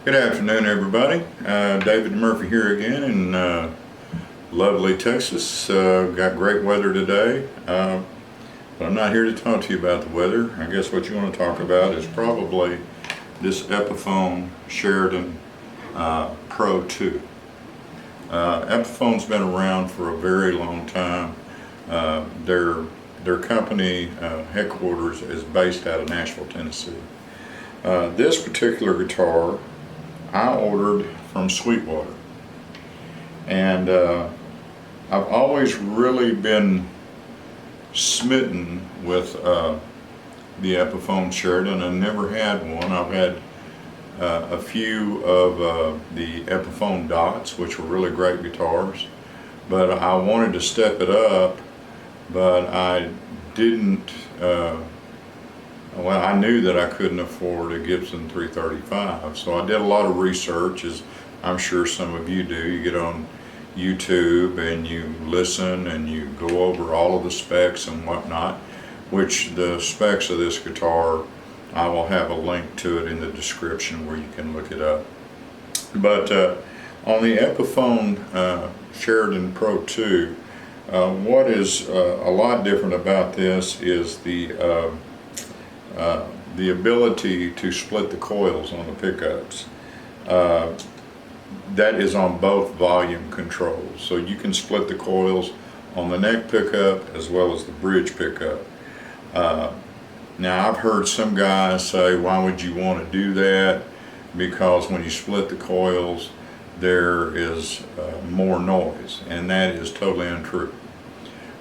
Good afternoon, everybody. David Murphy here again in lovely Texas. Got great weather today, but I'm not here to talk to you about the weather. I guess what you want to talk about is probably this Epiphone Sheraton Pro 2. Epiphone's been around for a very long time. Their company headquarters is based out of Nashville, Tennessee. This particular guitar I ordered from Sweetwater, and I've always really been smitten with the Epiphone Sheraton. I never had one. I've had a few of the Epiphone Dots, which were really great guitars, but I wanted to step it up, but I didn't. Well, I knew that I couldn't afford a Gibson 335, so I did a lot of research, as I'm sure some of you do. You get on YouTube and you listen and you go over all of the specs and whatnot, which the specs of this guitar, I will have a link to it in the description where you can look it up. But on the Epiphone Sheraton Pro 2, what is a lot different about this is the ability to split the coils on the pickups. That is on both volume controls, so you can split the coils on the neck pickup as well as the bridge pickup. Now, I've heard some guys say, why would you want to do that? Because when you split the coils, there is more noise, and that is totally untrue.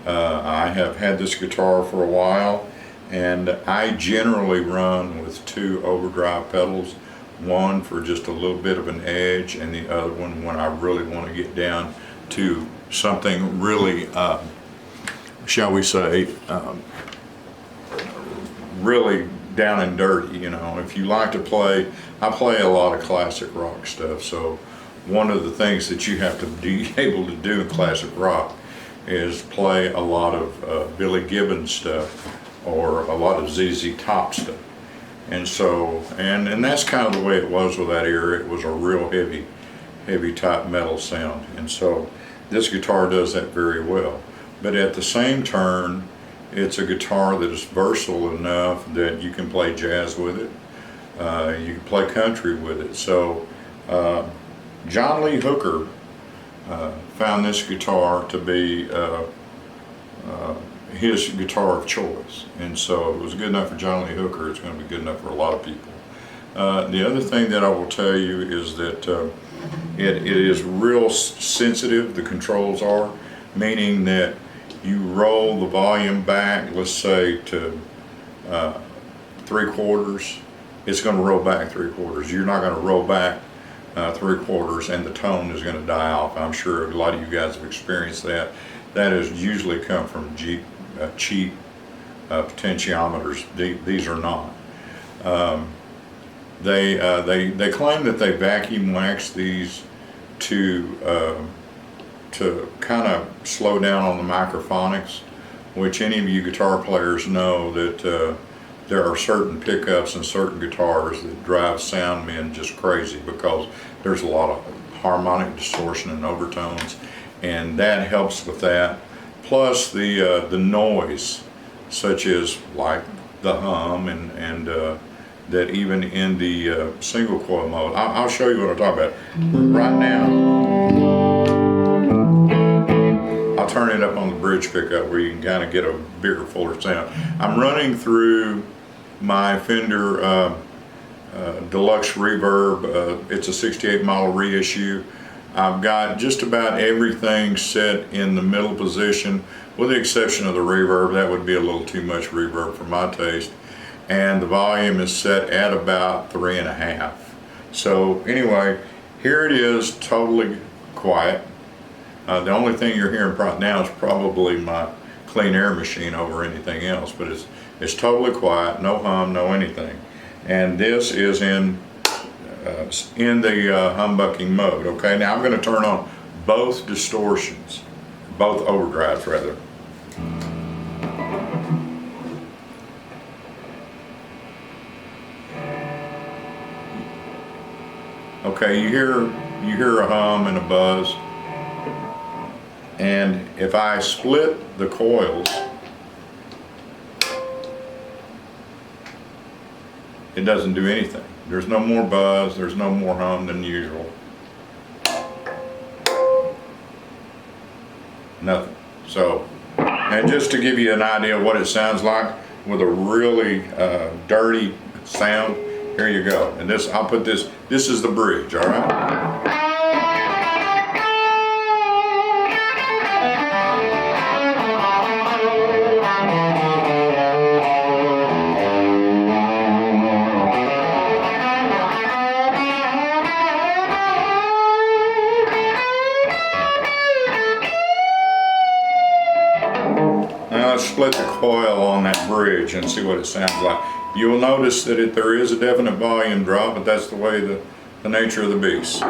I have had this guitar for a while, and I generally run with two overdrive pedals, one for just a little bit of an edge and the other one when I really want to get down to something really, shall we say, really down and dirty. You know, if you like to play, I play a lot of classic rock stuff, so one of the things that you have to be able to do in classic rock is play a lot of Billy Gibbons stuff, or a lot of ZZ Top stuff. And so, and that's kind of the way it was with that era. It was a real heavy type metal sound. And so this guitar does that very well. But at the same turn, it's a guitar that is versatile enough that you can play jazz with it. You can play country with it. So John Lee Hooker found this guitar to be his guitar of choice, and so it was good enough for John Lee Hooker. It's going to be good enough for a lot of people. The other thing that I will tell you is that it is real sensitive. The controls are, meaning that you roll the volume back, let's say to 3/4, it's going to roll back 3/4. You're not going to roll back 3/4 and the tone is going to die off. I'm sure a lot of you guys have experienced that. That has usually come from cheap potentiometers. These are not. They claim that they vacuum wax these to kind of slow down on the microphonics, which any of you guitar players know that there are certain pickups and certain guitars that drive sound men just crazy because there's a lot of harmonic distortion and overtones, and that helps with that. Plus the noise, such as like the hum and that even in the single coil mode. I'll show you what I'm talking about right now. I'll turn it up on the bridge pickup where you can kind of get a bigger, fuller sound. I'm running through my Fender deluxe reverb. It's a 68 model reissue. I've got just about everything set in the middle position, with the exception of the reverb. That would be a little too much reverb for my taste. And the volume is set at about 3.5. So anyway, here it is, totally quiet. The only thing you're hearing right now is probably my clean air machine over anything else, but it's totally quiet, no hum, no anything. And this is in the humbucking mode. Okay, now I'm going to turn on both distortions, both overdrives rather. Okay, you hear a hum and a buzz, and if I split the coils, it doesn't do anything. There's no more buzz, there's no more hum than usual. Nothing. So, and just to give you an idea of what it sounds like with a really dirty sound, here you go. And this, I'll put this is the bridge, all right? Now let's split the coil on that bridge and see what it sounds like. You'll notice that there is a definite volume drop, but that's the way the nature of the beast.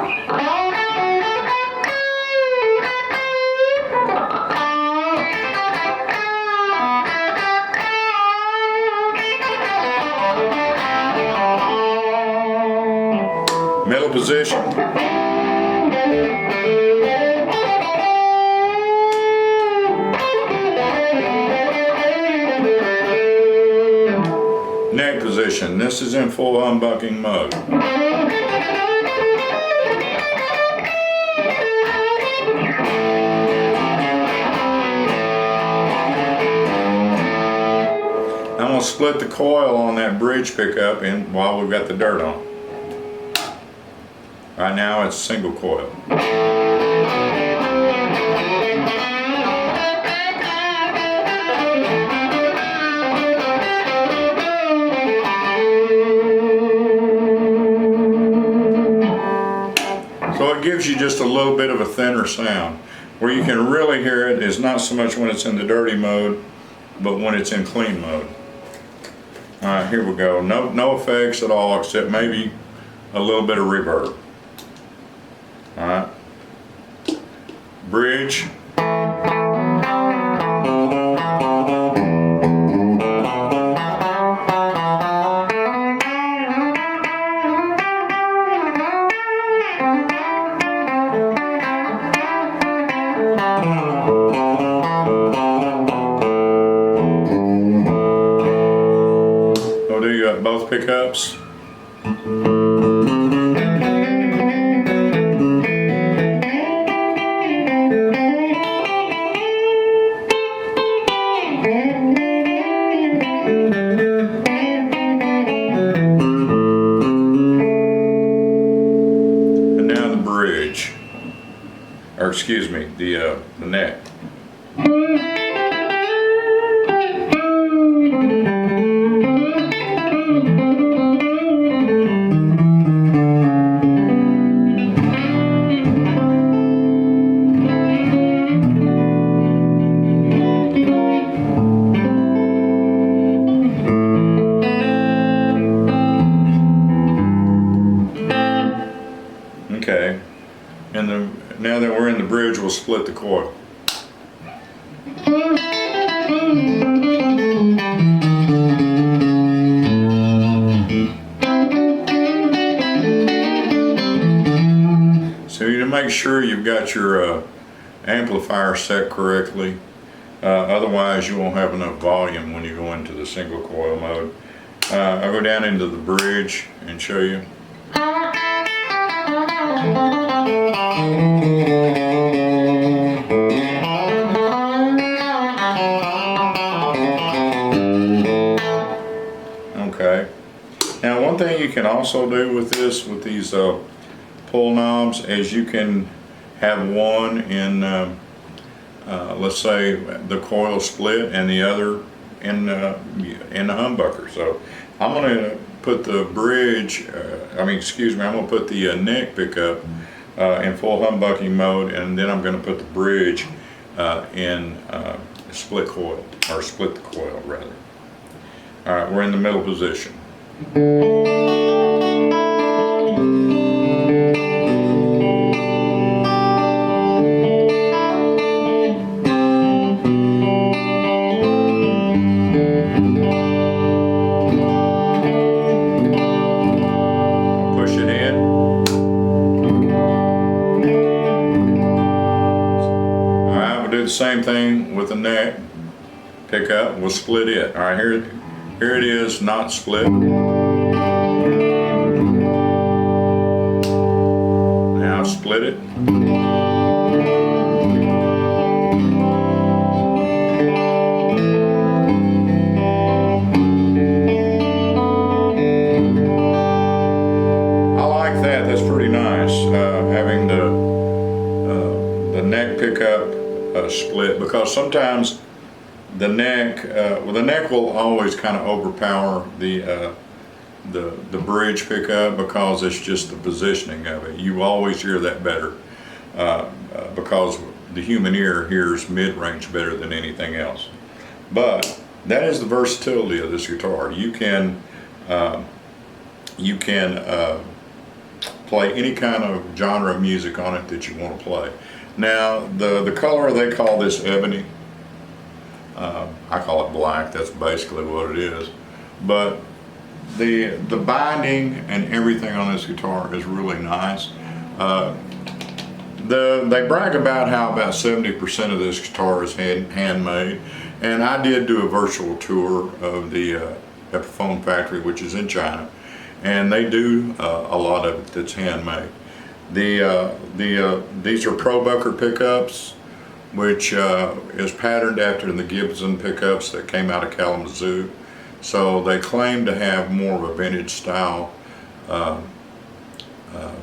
Middle position. Neck position. This is in full humbucking mode. I'm going to split the coil on that bridge pickup in while we've got the dirt on. Right now it's single coil. So it gives you just a little bit of a thinner sound. Where you can really hear it is not so much when it's in the dirty mode, but when it's in clean mode. Alright, here we go. No effects at all, except maybe a little bit of reverb. Alright. Bridge. We'll do both pickups. And now the bridge, or excuse me, the neck. Okay, and now that we're in the bridge, we'll split the coil. So you need to make sure you've got your amplifier set correctly. Otherwise you won't have enough volume when you go into the single coil mode. I'll go down into the bridge and show you. Okay. Now, one thing you can also do with this, with these pull knobs, is you can have one in, let's say, the coil split and the other in the humbucker. So I'm going to put the bridge, I'm going to put the neck pickup in full humbucking mode, and then I'm going to put the bridge in split coil, or split the coil rather. All right, we're in the middle position. Push it in. All right, we'll do the same thing with the neck pickup. We'll split it. All right, here it is, not split. Now split it. I like that. That's pretty nice, having the neck pickup split, because sometimes the neck, the neck will always kind of overpower the bridge pickup, because it's just the positioning of it. You always hear that better, because the human ear hears mid-range better than anything else. But that is the versatility of this guitar. You can play any kind of genre of music on it that you want to play. Now, the color, they call this ebony. I call it black. That's basically what it is. But the binding and everything on this guitar is really nice. They brag about how about 70% of this guitar is handmade, and I did do a virtual tour of the Epiphone factory, which is in China, and they do a lot of it that's handmade. These are Pro-Bucker pickups, which is patterned after the Gibson pickups that came out of Kalamazoo. So they claim to have more of a vintage style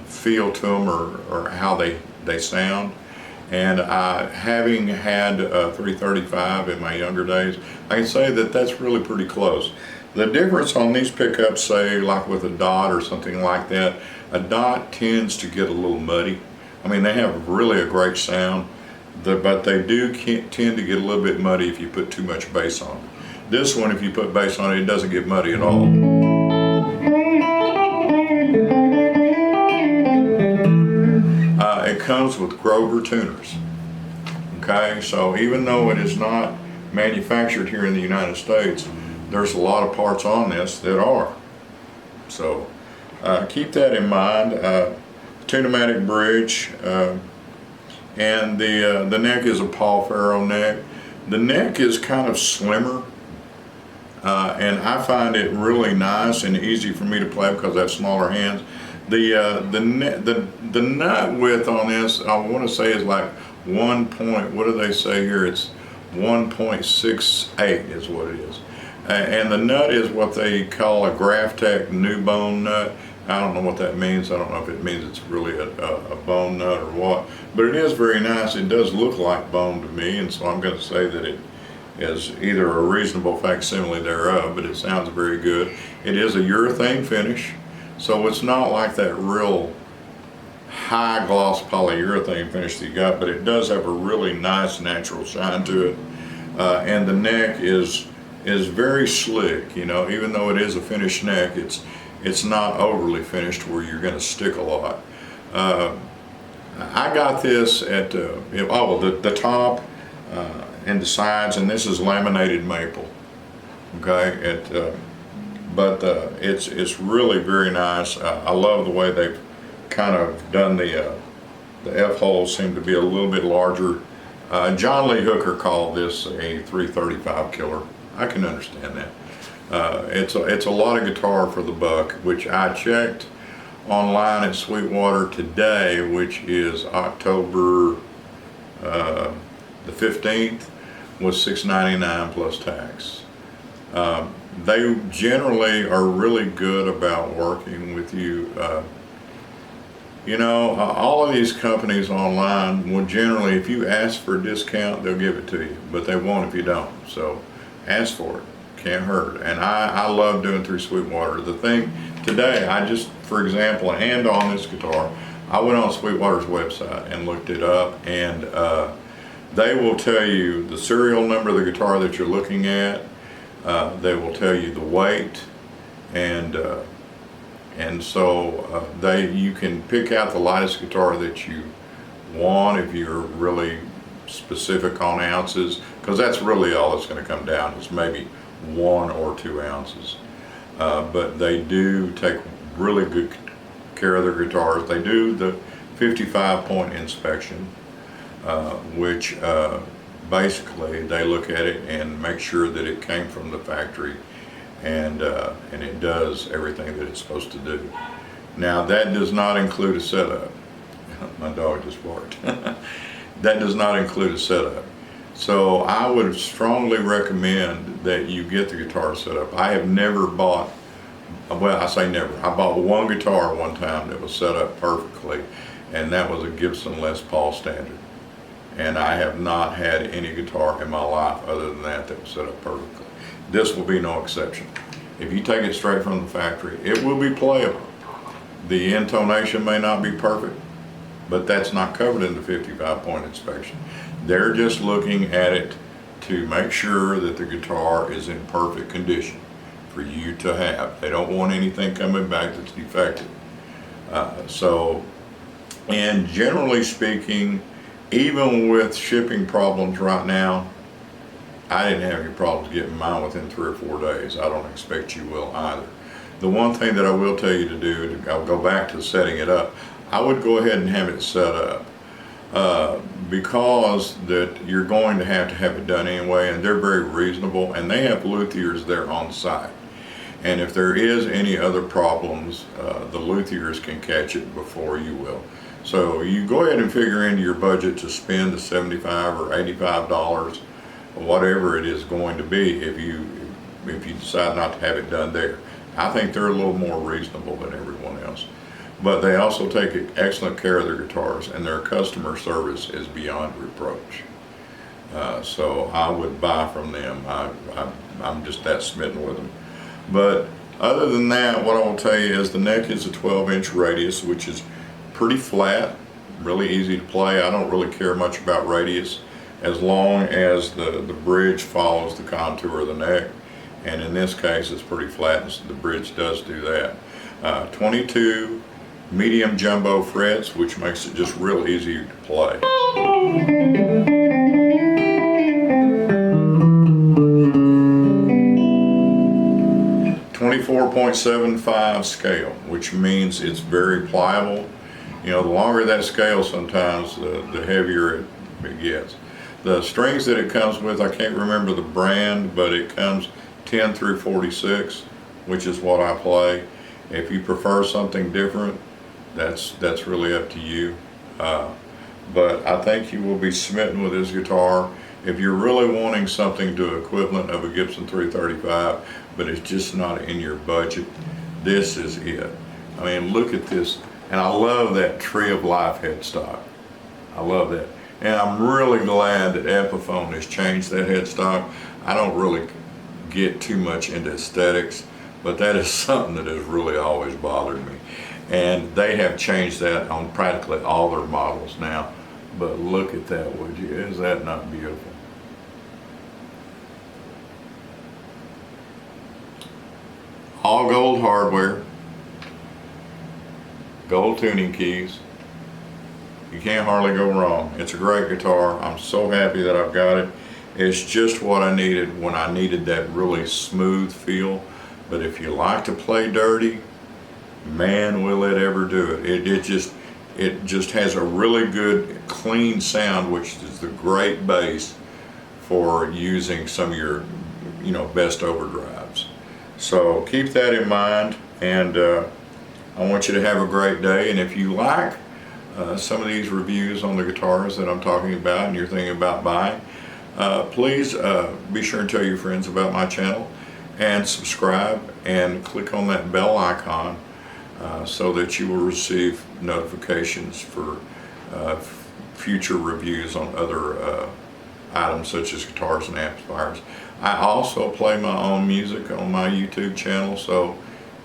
feel to them, or how they sound. And having had a 335 in my younger days, I can say that that's really pretty close. The difference on these pickups, say like with a Dot or something like that, a Dot tends to get a little muddy. I mean, they have really a great sound, but they do tend to get a little bit muddy if you put too much bass on it. This one, if you put bass on it, it doesn't get muddy at all. It comes with Grover tuners. Okay, so even though it is not manufactured here in the United States, there's a lot of parts on this that are. So keep that in mind. Tune-o-matic bridge, and the neck is a Paul Ferro neck. The neck is kind of slimmer, and I find it really nice and easy for me to play because I have smaller hands. The nut width on this, I want to say, is like what do they say here? It's 1.68 is what it is. And the nut is what they call a Graphtec new bone nut. I don't know what that means. I don't know if it means it's really a bone nut or what, but it is very nice. It does look like bone to me, and so I'm going to say that it is either a reasonable facsimile thereof, but it sounds very good. It is a urethane finish, so it's not like that real high gloss polyurethane finish that you got, but it does have a really nice natural shine to it. And the neck is very slick, you know, even though it is a finished neck, it's not overly finished where you're going to stick a lot. I got this at the top and the sides, and this is laminated maple. Okay, it's really very nice. I love the way they've kind of done the F holes seem to be a little bit larger. John Lee Hooker called this a 335 killer. I can understand that. It's a lot of guitar for the buck, which I checked online at Sweetwater today, which is October the 15th, was $6.99 plus tax. They generally are really good about working with you. All of these companies online will generally, if you ask for a discount, they'll give it to you, but they won't if you don't. So ask for it, can't hurt. And I love doing through Sweetwater. The thing today, for example, and on this guitar, I went on Sweetwater's website and looked it up, and they will tell you the serial number of the guitar that you're looking at. They will tell you the weight, and so you can pick out the lightest guitar that you want if you're really specific on ounces, because that's really all it's going to come down is maybe 1 or 2 ounces. But they do take really good care of their guitars. They do the 55-point inspection, which basically they look at it and make sure that it came from the factory, and it does everything that it's supposed to do. Now that does not include a setup. My dog just barked. That does not include a setup. So I would strongly recommend that you get the guitar set up. I have never bought, well, I say never. I bought one guitar one time that was set up perfectly, and that was a Gibson Les Paul Standard. And I have not had any guitar in my life other than that was set up perfectly. This will be no exception. If you take it straight from the factory, it will be playable. The intonation may not be perfect, but that's not covered in the 55-point inspection. They're just looking at it to make sure that the guitar is in perfect condition for you to have. They don't want anything coming back that's defective. And generally speaking, even with shipping problems right now, I didn't have any problems getting mine within 3 or 4 days. I don't expect you will either. The one thing that I will tell you to do, I'll go back to setting it up, I would go ahead and have it set up, because that you're going to have it done anyway, and they're very reasonable, and they have luthiers there on site. And if there is any other problems, the luthiers can catch it before you will. So you go ahead and figure into your budget to spend the $75 or $85, whatever it is going to be, if you decide not to have it done there. I think they're a little more reasonable than everyone else. But they also take excellent care of their guitars, and their customer service is beyond reproach. So I would buy from them. I'm just that smitten with them. But other than that, what I will tell you is the neck is a 12-inch radius, which is pretty flat, really easy to play. I don't really care much about radius as long as the bridge follows the contour of the neck. And in this case, it's pretty flat, and the bridge does do that. 22 medium jumbo frets, which makes it just real easy to play. .75 scale, which means it's very pliable. The longer that scale sometimes, the heavier it gets. The strings that it comes with, I can't remember the brand, but it comes 10 through 46, which is what I play. If you prefer something different, that's really up to you. But I think you will be smitten with this guitar. If you're really wanting something to equivalent of a Gibson 335, but it's just not in your budget, this is it. I mean, look at this. And I love that Tree of Life headstock. I love that. And I'm really glad that Epiphone has changed that headstock. I don't really get too much into aesthetics, but that is something that has really always bothered me. And they have changed that on practically all their models now. But look at that, would you? Is that not beautiful? All gold hardware, gold tuning keys. You can't hardly go wrong. It's a great guitar. I'm so happy that I've got it. It's just what I needed when I needed that really smooth feel. But if you like to play dirty, man, will it ever do it. It just has a really good clean sound, which is the great bass for using some of your best overdrives. So keep that in mind, and I want you to have a great day. And if you like some of these reviews on the guitars that I'm talking about and you're thinking about buying, please be sure and tell your friends about my channel. and subscribe and click on that bell icon so that you will receive notifications for future reviews on other items such as guitars and amplifiers. I also play my own music on my YouTube channel, so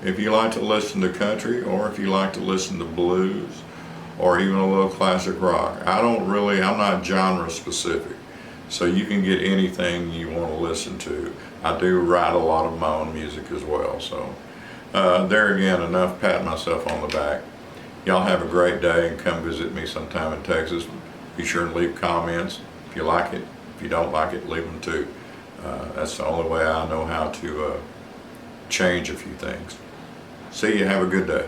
if you like to listen to country, or if you like to listen to blues, or even a little classic rock, I'm not genre specific, so you can get anything you want to listen to. I do write a lot of my own music as well, so there again, enough patting myself on the back. Y'all have a great day, and come visit me sometime in Texas. Be sure and leave comments if you like it. If you don't like it, leave them too. That's the only way I know how to change a few things. See you. Have a good day.